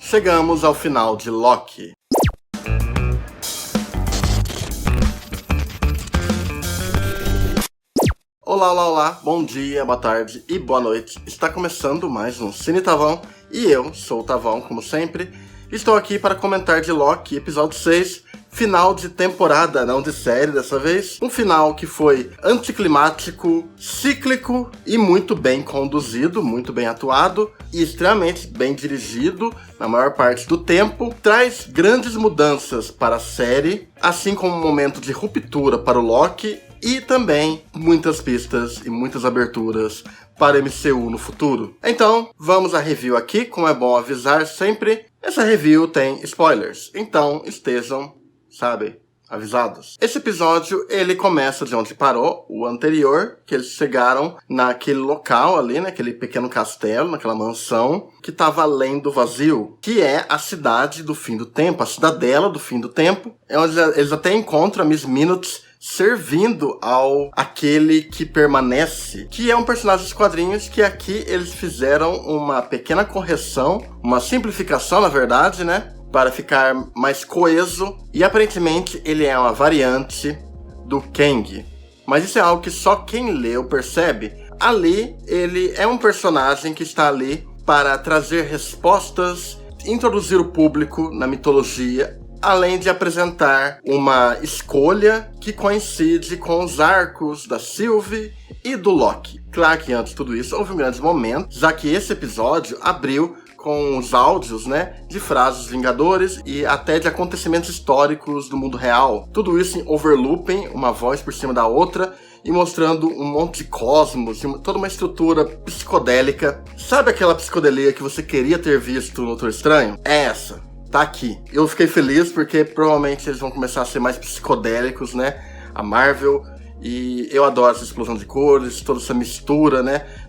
chegamos ao final de Loki. Olá, olá, olá, bom dia, boa tarde e boa noite. Está começando mais um Cine Tavão e eu sou o Tavão, como sempre. Estou aqui para comentar de Loki, episódio 6, final de temporada, não de série dessa vez. Um final que foi anticlimático, cíclico e muito bem conduzido, muito bem atuado e extremamente bem dirigido na maior parte do tempo. Traz grandes mudanças para a série, assim como um momento de ruptura para o Loki e também muitas pistas e muitas aberturas para MCU no futuro. Então, vamos à review aqui, como é bom avisar sempre. Essa review tem spoilers, então estejam, avisados. Esse episódio, ele começa de onde parou o anterior, que eles chegaram naquele local ali, naquele pequeno castelo, naquela mansão, que estava além do vazio, que é a cidade do fim do tempo, a cidadela do fim do tempo, é onde eles até encontram a Miss Minutes servindo ao aquele que permanece, que é um personagem dos quadrinhos que aqui eles fizeram uma pequena correção, uma simplificação na verdade, né? Para ficar mais coeso, e aparentemente ele é uma variante do Kang. Mas isso é algo que só quem leu percebe. Ali, ele é um personagem que está ali para trazer respostas, introduzir o público na mitologia, além de apresentar uma escolha que coincide com os arcos da Sylvie e do Loki. Claro que antes de tudo isso houve um grande momento, já que esse episódio abriu com os áudios, de frases dos Vingadores e até de acontecimentos históricos do mundo real. Tudo isso em overlooping, uma voz por cima da outra, e mostrando um monte de cosmos, toda uma estrutura psicodélica. Sabe aquela psicodelia que você queria ter visto no Doutor Estranho? É essa. Tá aqui. Eu fiquei feliz porque provavelmente eles vão começar a ser mais psicodélicos, a Marvel. E eu adoro essa explosão de cores, toda essa mistura,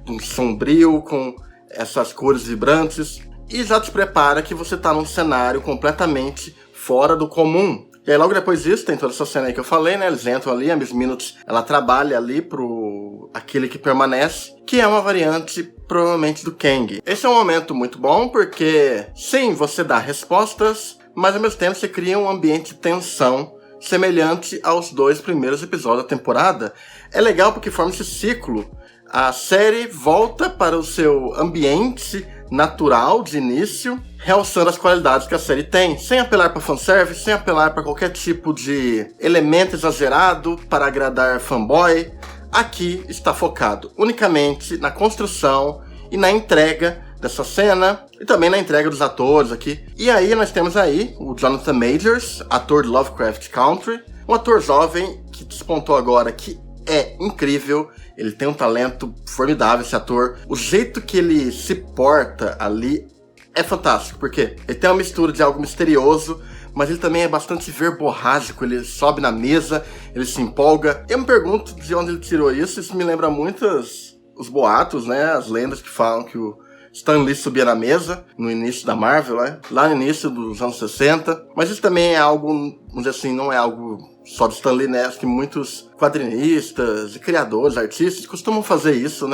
de um sombrio com essas cores vibrantes. E já te prepara que você tá num cenário completamente fora do comum. E aí logo depois disso, tem toda essa cena aí que eu falei, eles entram ali, a Miss Minutes, ela trabalha ali pro aquele que permanece, que é uma variante provavelmente do Kang. Esse é um momento muito bom porque, sim, você dá respostas, mas ao mesmo tempo você cria um ambiente de tensão semelhante aos 2 primeiros episódios da temporada. É legal porque forma esse ciclo. A série volta para o seu ambiente natural de início, realçando as qualidades que a série tem, sem apelar para fanservice, sem apelar para qualquer tipo de elemento exagerado para agradar fanboy. Aqui está focado unicamente na construção e na entrega dessa cena, e também na entrega dos atores aqui. E aí nós temos aí o Jonathan Majors, ator de Lovecraft Country, um ator jovem que despontou agora, que é incrível. Ele tem um talento formidável, esse ator. O jeito que ele se porta ali é fantástico, porque ele tem uma mistura de algo misterioso, mas ele também é bastante verborrágico. Ele sobe na mesa, ele se empolga. Eu me pergunto de onde ele tirou isso. Isso me lembra muito os boatos, as lendas que falam que o Stan Lee subia na mesa no início da Marvel, lá no início dos anos 60. Mas isso também é algo, vamos dizer assim, não é algo só do Stan Lee, Acho que muitos quadrinistas e criadores, artistas costumam fazer isso,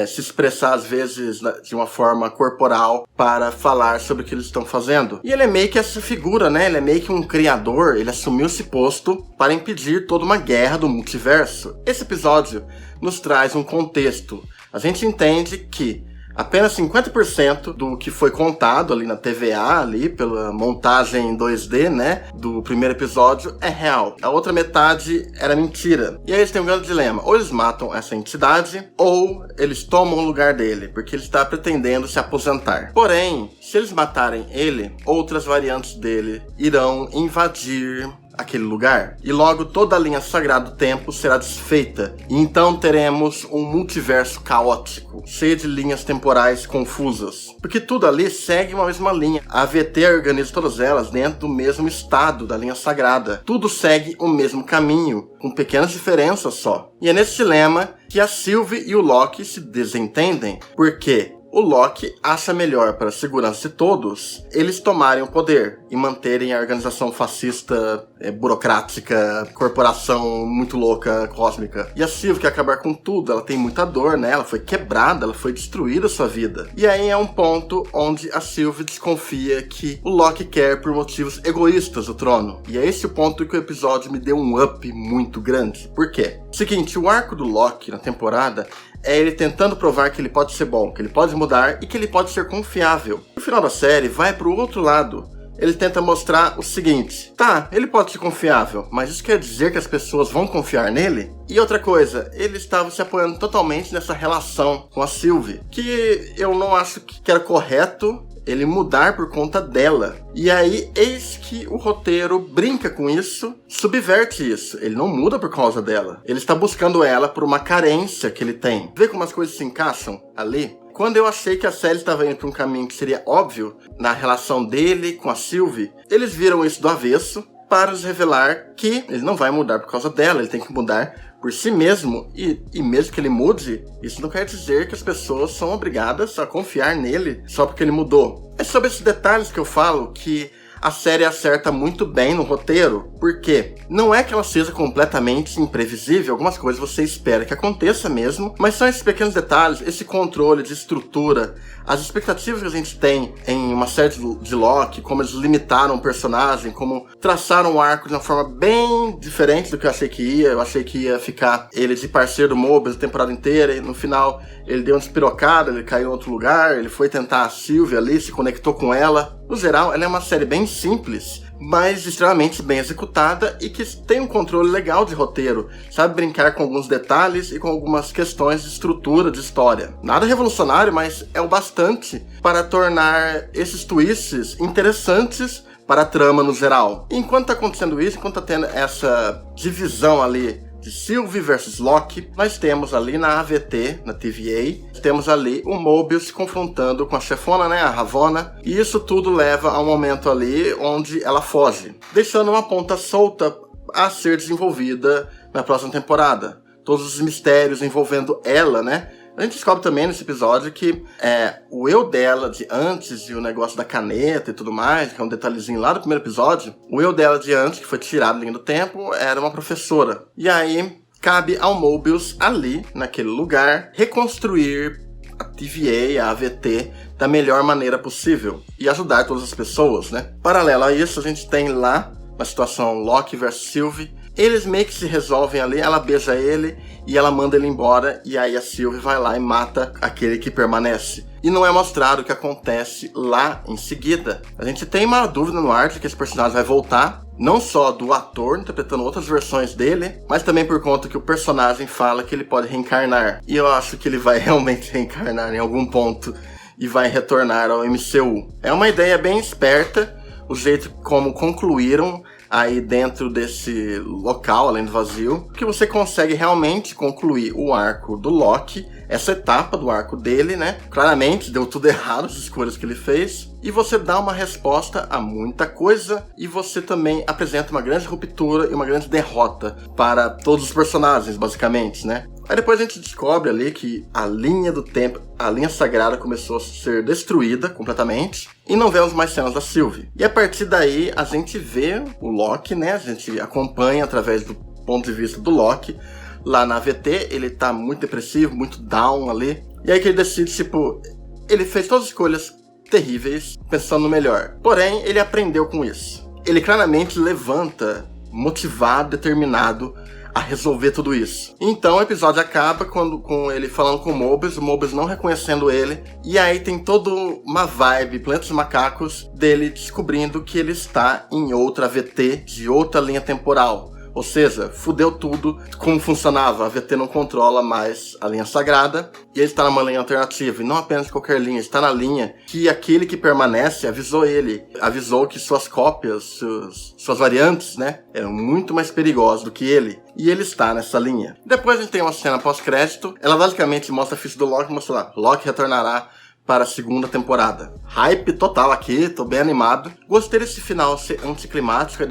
se expressar às vezes de uma forma corporal para falar sobre o que eles estão fazendo. E ele é meio que essa figura, Ele é meio que um criador, ele assumiu esse posto para impedir toda uma guerra do multiverso. Esse episódio nos traz um contexto. A gente entende que apenas 50% do que foi contado ali na TVA, ali pela montagem em 2D, do primeiro episódio, é real. A outra metade era mentira. E aí eles têm um grande dilema. Ou eles matam essa entidade, ou eles tomam o lugar dele, porque ele está pretendendo se aposentar. Porém, se eles matarem ele, outras variantes dele irão invadir aquele lugar, e logo toda a linha sagrada do tempo será desfeita, e então teremos um multiverso caótico, cheio de linhas temporais confusas, porque tudo ali segue uma mesma linha. A AVT organiza todas elas dentro do mesmo estado da linha sagrada, tudo segue o mesmo caminho, com pequenas diferenças só. E é nesse dilema que a Sylvie e o Loki se desentendem, porque o Loki acha melhor, para a segurança de todos, eles tomarem o poder e manterem a organização fascista, burocrática, corporação muito louca, cósmica. E a Sylvie quer acabar com tudo, ela tem muita dor, né? Ela foi quebrada, ela foi destruída a sua vida. E aí é um ponto onde a Sylvie desconfia que o Loki quer por motivos egoístas o trono. E é esse o ponto que o episódio me deu um up muito grande. Por quê? Seguinte, o arco do Loki na temporada é ele tentando provar que ele pode ser bom, que ele pode mudar e que ele pode ser confiável. No final da série, vai pro outro lado. Ele tenta mostrar o seguinte: tá, ele pode ser confiável, mas isso quer dizer que as pessoas vão confiar nele? E outra coisa, ele estava se apoiando totalmente nessa relação com a Sylvie, que eu não acho que era correto ele mudar por conta dela. E aí, eis que o roteiro brinca com isso, subverte isso. Ele não muda por causa dela. Ele está buscando ela por uma carência que ele tem. Vê como as coisas se encaixam ali? Quando eu achei que a série estava indo para um caminho que seria óbvio na relação dele com a Sylvie, eles viram isso do avesso para nos revelar que ele não vai mudar por causa dela, ele tem que mudar por si mesmo, e mesmo que ele mude, isso não quer dizer que as pessoas são obrigadas a confiar nele só porque ele mudou. É sobre esses detalhes que eu falo que a série acerta muito bem no roteiro, porque não é que ela seja completamente imprevisível, algumas coisas você espera que aconteça mesmo, mas são esses pequenos detalhes, esse controle de estrutura, as expectativas que a gente tem em uma série de Loki, como eles limitaram o personagem, como traçaram o arco de uma forma bem diferente do que eu achei que ia. Eu achei que ia ficar ele de parceiro do Mobius a temporada inteira, e no final ele deu uma despirocada, ele caiu em outro lugar, ele foi tentar a Sylvie ali, se conectou com ela. No geral, ela é uma série bem simples, mas extremamente bem executada e que tem um controle legal de roteiro, sabe brincar com alguns detalhes e com algumas questões de estrutura de história. Nada revolucionário, mas é o bastante para tornar esses twists interessantes para a trama no geral. E enquanto tá acontecendo isso, enquanto tá tendo essa divisão ali de Sylvie versus Loki, nós temos ali na AVT, na TVA, temos ali o Mobius se confrontando com a chefona, né, a Ravonna, e isso tudo leva a um momento ali onde ela foge, deixando uma ponta solta a ser desenvolvida na próxima temporada. Todos os mistérios envolvendo ela, né? A gente descobre também nesse episódio que o eu dela de antes e o negócio da caneta e tudo mais, que é um detalhezinho lá do primeiro episódio, o eu dela de antes, que foi tirado da linha do tempo, era uma professora. E aí, cabe ao Mobius ali, naquele lugar, reconstruir a TVA, a AVT, da melhor maneira possível e ajudar todas as pessoas, né? Paralelo a isso, a gente tem lá, na situação Loki versus Sylvie, eles meio que se resolvem ali, ela beija ele e ela manda ele embora, e aí a Sylvie vai lá e mata aquele que permanece. E não é mostrado o que acontece lá em seguida. A gente tem uma dúvida no ar de que esse personagem vai voltar, não só do ator interpretando outras versões dele, mas também por conta que o personagem fala que ele pode reencarnar. E eu acho que ele vai realmente reencarnar em algum ponto e vai retornar ao MCU. É uma ideia bem esperta, o jeito como concluíram aí dentro desse local, além do vazio, que você consegue realmente concluir o arco do Loki, essa etapa do arco dele, né? Claramente deu tudo errado as escolhas que ele fez, e você dá uma resposta a muita coisa, e você também apresenta uma grande ruptura e uma grande derrota para todos os personagens, basicamente, né? Aí depois a gente descobre ali que a linha do tempo, a linha sagrada começou a ser destruída completamente e não vemos mais cenas da Sylvie. E a partir daí a gente vê o Loki, né? A gente acompanha através do ponto de vista do Loki. Lá na AVT, ele tá muito depressivo, muito down ali. E aí que ele decide, tipo, ele fez todas as escolhas terríveis pensando no melhor. Porém, ele aprendeu com isso. Ele claramente levanta, motivado, determinado a resolver tudo isso. Então o episódio acaba com ele falando com o Mobius não reconhecendo ele, e aí tem toda uma vibe, Planetas Macacos, dele descobrindo que ele está em outra VT de outra linha temporal. Ou seja, fudeu tudo como funcionava. A VT não controla mais a linha sagrada e ele está numa linha alternativa. E não apenas qualquer linha, está na linha que aquele que permanece avisou ele. Avisou que suas cópias, suas variantes, né, eram muito mais perigosas do que ele. E ele está nessa linha. Depois a gente tem uma cena pós-crédito. Ela basicamente mostra a ficha do Loki e mostra lá: Loki retornará para a segunda temporada. Hype total aqui, tô bem animado. Gostei desse final ser anticlimático,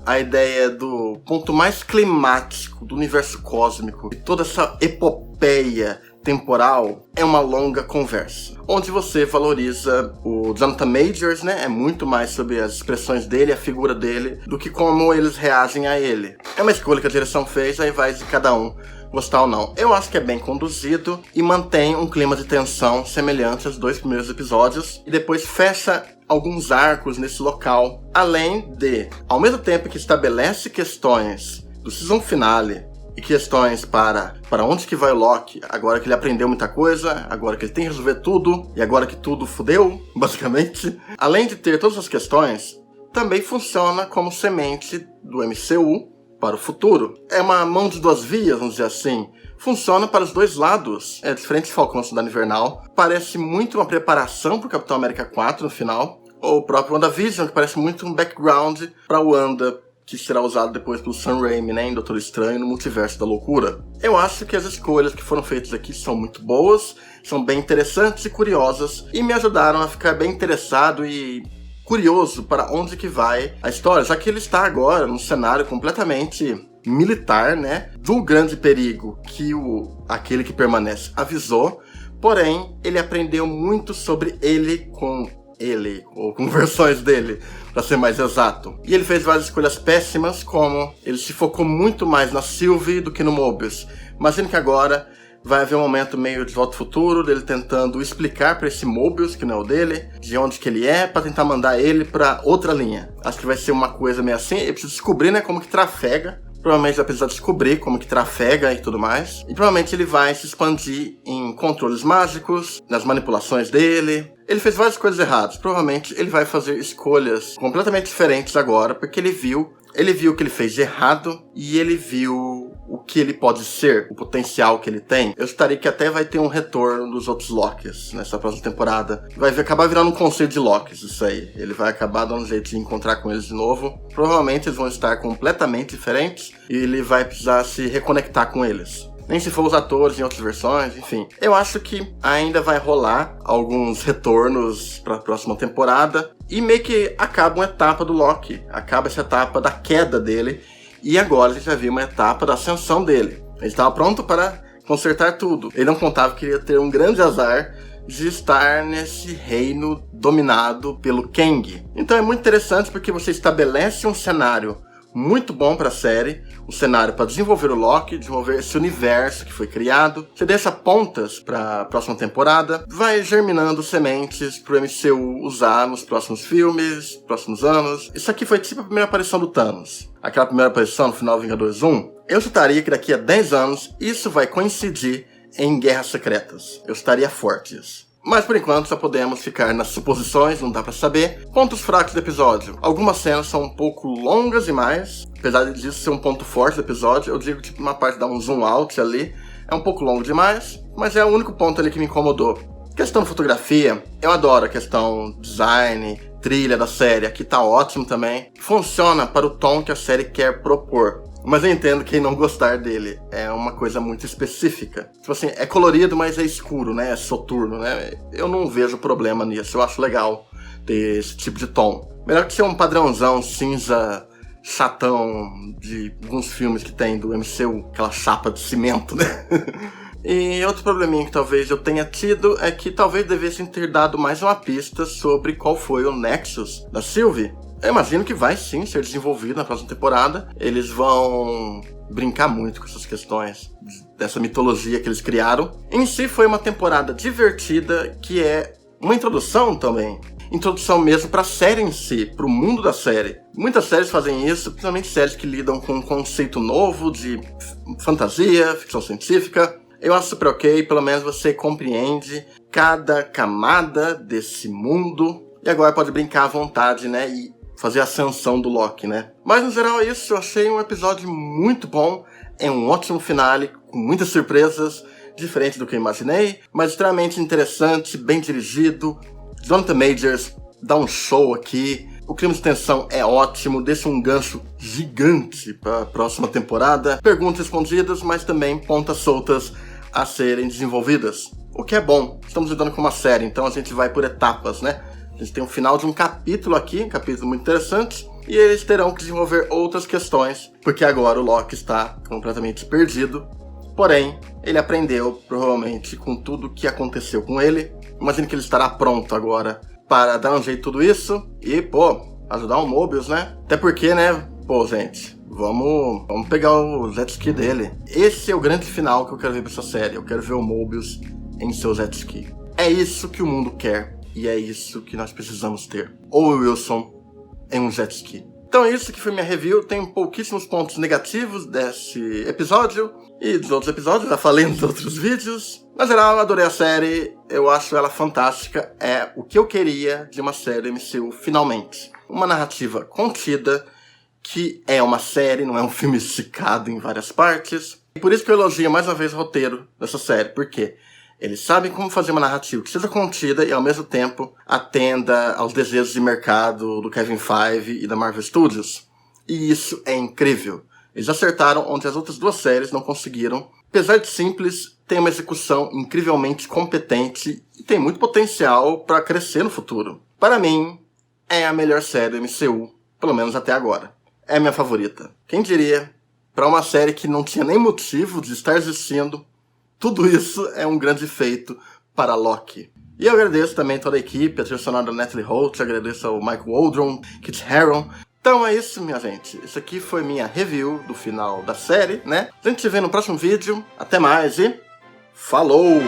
a ideia do ponto mais climático do universo cósmico, e toda essa epopeia temporal é uma longa conversa, onde você valoriza o Jonathan Majors, né? É muito mais sobre as expressões dele, a figura dele, do que como eles reagem a ele. É uma escolha que a direção fez, aí vai de cada um gostar ou não. Eu acho que é bem conduzido e mantém um clima de tensão semelhante aos 2 primeiros episódios, e depois fecha alguns arcos nesse local, além de, ao mesmo tempo que estabelece questões do season finale e questões para onde que vai o Loki, agora que ele aprendeu muita coisa, agora que ele tem que resolver tudo, e agora que tudo fudeu, basicamente. Além de ter todas as questões, também funciona como semente do MCU para o futuro. É uma mão de 2 vias, vamos dizer assim. Funciona para os 2 lados. É diferente de Falcão Soldado Invernal. Parece muito uma preparação para o Capitão América 4 no final. Ou o próprio WandaVision, que parece muito um background para Wanda, que será usado depois pelo Sam Raimi, né, em Doutor Estranho, no Multiverso da Loucura. Eu acho que as escolhas que foram feitas aqui são muito boas, são bem interessantes e curiosas, e me ajudaram a ficar bem interessado e curioso para onde que vai a história, já que ele está agora num cenário completamente militar, né, do grande perigo que aquele que permanece avisou, porém, ele aprendeu muito sobre ele, ou com versões dele, para ser mais exato. E ele fez várias escolhas péssimas, como ele se focou muito mais na Sylvie do que no Mobius. Imagino que agora vai haver um momento meio de Volta ao Futuro, dele tentando explicar para esse Mobius, que não é o dele, de onde que ele é, para tentar mandar ele para outra linha. Acho que vai ser uma coisa meio assim, ele precisa descobrir, né, como que trafega. Provavelmente vai precisar descobrir como que trafega e tudo mais. E provavelmente ele vai se expandir em controles mágicos, nas manipulações dele. Ele fez várias coisas erradas. Provavelmente ele vai fazer escolhas completamente diferentes agora, porque ele viu o que ele fez de errado e ele viu o que ele pode ser, o potencial que ele tem. Eu estaria que até vai ter um retorno dos outros Lokis nessa próxima temporada. Vai acabar virando um conceito de Lokis, isso aí. Ele vai acabar dando um jeito de encontrar com eles de novo. Provavelmente eles vão estar completamente diferentes e ele vai precisar se reconectar com eles. Nem se for os atores em outras versões, enfim. Eu acho que ainda vai rolar alguns retornos para a próxima temporada. E meio que acaba uma etapa do Loki. Acaba essa etapa da queda dele. E agora a gente vai ver uma etapa da ascensão dele. Ele estava pronto para consertar tudo. Ele não contava que iria ter um grande azar de estar nesse reino dominado pelo Kang. Então é muito interessante porque você estabelece um cenário muito bom para a série, um cenário para desenvolver o Loki, desenvolver esse universo que foi criado. Você deixa pontas para a próxima temporada, vai germinando sementes para o MCU usar nos próximos filmes, próximos anos. Isso aqui foi tipo a primeira aparição do Thanos. Aquela primeira aparição no final do Vingadores 1. Eu chutaria que daqui a 10 anos isso vai coincidir em Guerras Secretas. Eu estaria forte isso. Mas por enquanto só podemos ficar nas suposições, não dá pra saber. Pontos fracos do episódio. Algumas cenas são um pouco longas demais. Apesar disso ser um ponto forte do episódio, eu digo que tipo, uma parte dá um zoom out ali. É um pouco longo demais, mas é o único ponto ali que me incomodou. Questão de fotografia, eu adoro a questão design, trilha da série. Aqui tá ótimo também. Funciona para o tom que a série quer propor. Mas eu entendo quem não gostar dele. É uma coisa muito específica. Tipo assim, é colorido, mas é escuro, né? É soturno, né? Eu não vejo problema nisso. Eu acho legal ter esse tipo de tom. Melhor que ser um padrãozão cinza chatão de alguns filmes que tem do MCU. Aquela chapa de cimento, né? E outro probleminha que talvez eu tenha tido é que talvez devessem ter dado mais uma pista sobre qual foi o Nexus da Sylvie. Eu imagino que vai sim ser desenvolvido na próxima temporada. Eles vão brincar muito com essas questões dessa mitologia que eles criaram. Em si foi uma temporada divertida, que é uma introdução também. Introdução mesmo para a série em si, para o mundo da série. Muitas séries fazem isso, principalmente séries que lidam com um conceito novo de fantasia, ficção científica. Eu acho super ok, pelo menos você compreende cada camada desse mundo. E agora pode brincar à vontade, né? E fazer a ascensão do Loki, né? Mas no geral é isso, eu achei um episódio muito bom, é um ótimo finale, com muitas surpresas, diferente do que eu imaginei, mas extremamente interessante, bem dirigido. Jonathan Majors dá um show aqui, o clima de tensão é ótimo, deixa um gancho gigante para a próxima temporada, perguntas respondidas, mas também pontas soltas a serem desenvolvidas, o que é bom. Estamos lidando com uma série, então a gente vai por etapas, né? A gente tem um final de um capítulo aqui, um capítulo muito interessante, e eles terão que desenvolver outras questões, porque agora o Loki está completamente perdido Porém, ele aprendeu, provavelmente, com tudo que aconteceu com ele. Imagino que ele estará pronto agora para dar um jeito em tudo isso e, ajudar o Mobius, né? Até porque, né, gente, vamos pegar o jet ski dele. Esse é o grande final que eu quero ver pra essa série. Eu quero ver o Mobius em seu jet ski. É isso que o mundo quer e é isso que nós precisamos ter. Ou o Wilson em um jet ski. Então é isso que foi minha review. Tem pouquíssimos pontos negativos desse episódio e dos outros episódios, já falei nos outros vídeos. Na geral, eu adorei a série, eu acho ela fantástica. É o que eu queria de uma série MCU, finalmente. Uma narrativa contida, que é uma série, não é um filme esticado em várias partes. E por isso que eu elogio mais uma vez o roteiro dessa série, porque eles sabem como fazer uma narrativa que seja contida e ao mesmo tempo atenda aos desejos de mercado do Kevin Feige e da Marvel Studios. E isso é incrível. Eles acertaram onde as outras duas séries não conseguiram. Apesar de simples, tem uma execução incrivelmente competente e tem muito potencial para crescer no futuro. Para mim, é a melhor série do MCU, pelo menos até agora. É a minha favorita. Quem diria, para uma série que não tinha nem motivo de estar existindo, tudo isso é um grande feito para Loki. E eu agradeço também toda a equipe, a trilha sonora da Natalie Holt, agradeço ao Mike Waldron, Kit Harington. Então é isso, minha gente. Isso aqui foi minha review do final da série, né? A gente se vê no próximo vídeo. Até mais e falou!